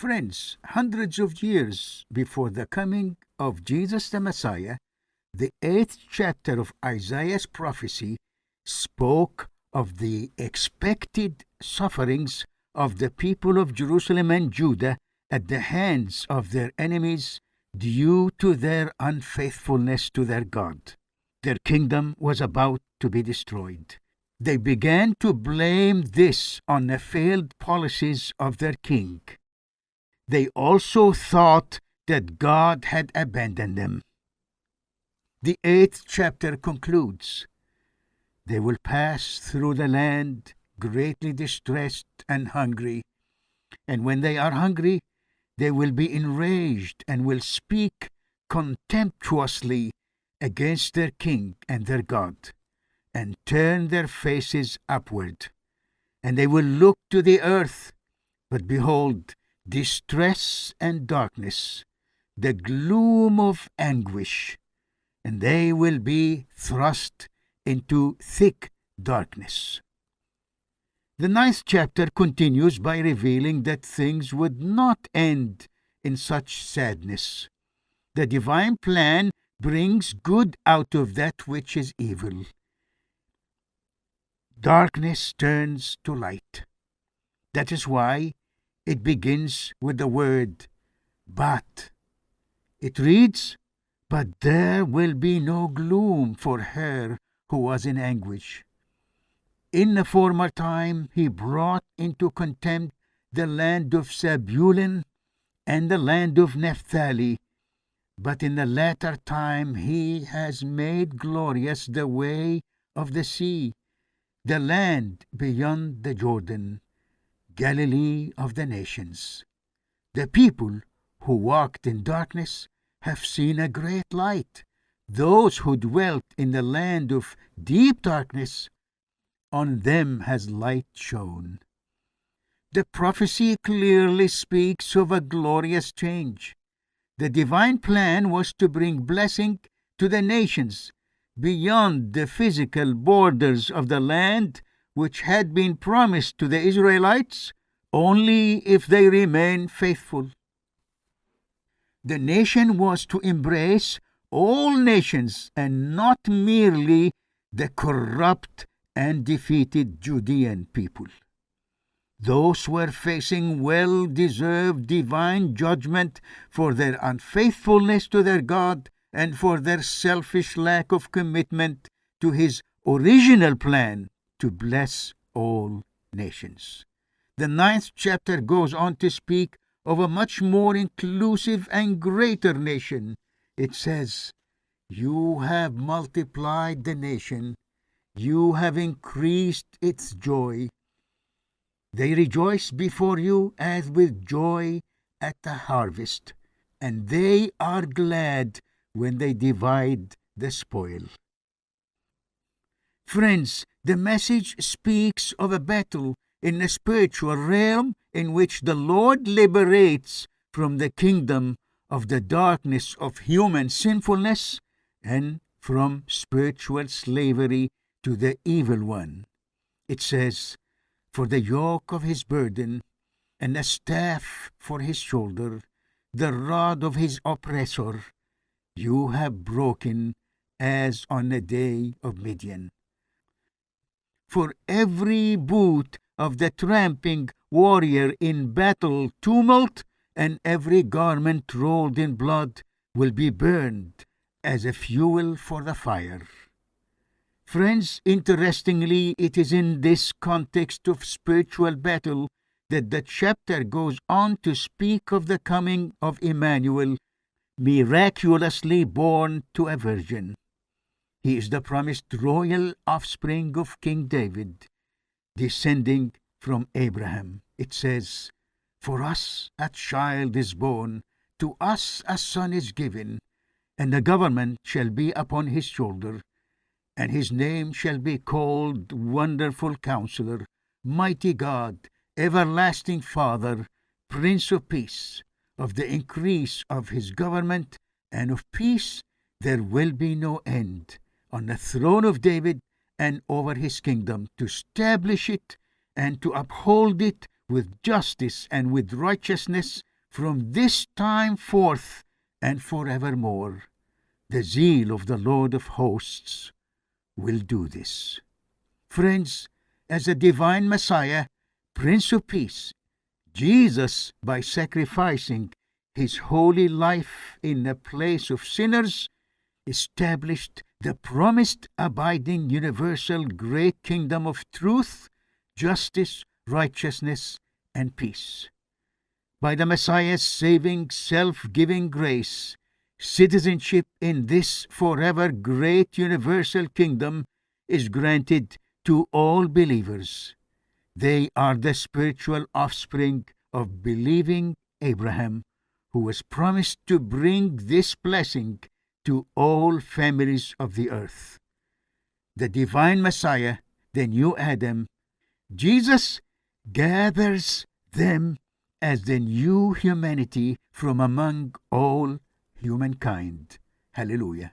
Friends, hundreds of years before the coming of Jesus the Messiah, the 8th chapter of Isaiah's prophecy spoke of the expected sufferings of the people of Jerusalem and Judah at the hands of their enemies due to their unfaithfulness to their God. Their kingdom was about to be destroyed. They began to blame this on the failed policies of their king. They also thought that God had abandoned them. The 8th chapter concludes, "They will pass through the land greatly distressed and hungry, and when they are hungry, they will be enraged and will speak contemptuously against their king and their God, and turn their faces upward. And they will look to the earth, but behold, distress and darkness, the gloom of anguish, and they will be thrust into thick darkness." The 9th chapter continues by revealing that things would not end in such sadness. The divine plan brings good out of that which is evil. Darkness turns to light. That is why it begins with the word "but." It reads, "But there will be no gloom for her who was in anguish. In the former time he brought into contempt the land of Zebulun and the land of Naphtali, but in the latter time he has made glorious the way of the sea, the land beyond the Jordan, Galilee of the nations. The people who walked in darkness have seen a great light. Those who dwelt in the land of deep darkness, on them has light shone." The prophecy clearly speaks of a glorious change. The divine plan was to bring blessing to the nations beyond the physical borders of the land which had been promised to the Israelites only if they remain faithful. The nation was to embrace all nations and not merely the corrupt and defeated Judean people. Those were facing well-deserved divine judgment for their unfaithfulness to their God and for their selfish lack of commitment to his original plan to bless all nations. The 9th chapter goes on to speak of a much more inclusive and greater nation. It says, "You have multiplied the nation. You have increased its joy. They rejoice before you as with joy at the harvest, and they are glad when they divide the spoil." Friends, the message speaks of a battle in the spiritual realm in which the Lord liberates from the kingdom of the darkness of human sinfulness and from spiritual slavery to the evil one. It says, "For the yoke of his burden, and the staff for his shoulder, the rod of his oppressor, you have broken as on the day of Midian." For every boot of the tramping warrior in battle tumult and every garment rolled in blood will be burned as a fuel for the fire. Friends, interestingly, it is in this context of spiritual battle that the chapter goes on to speak of the coming of Emmanuel, miraculously born to a virgin. He is the promised royal offspring of King David, descending from Abraham. It says, "For us a child is born, to us a son is given, and the government shall be upon his shoulder, and his name shall be called Wonderful Counselor, Mighty God, Everlasting Father, Prince of Peace. Of the increase of his government and of peace there will be no end, on the throne of David and over his kingdom, to establish it and to uphold it with justice and with righteousness from this time forth and forevermore. The zeal of the Lord of hosts will do this. Friends, as a divine Messiah, Prince of Peace, Jesus, by sacrificing his holy life in the place of sinners, established the promised abiding universal great kingdom of truth, justice, righteousness, and peace. By the Messiah's saving, self-giving grace, citizenship in this forever great universal kingdom is granted to all believers. They are the spiritual offspring of believing Abraham, who was promised to bring this blessing to all families of the earth. The divine Messiah, the new Adam, Jesus, gathers them as the new humanity from among all humankind. Hallelujah.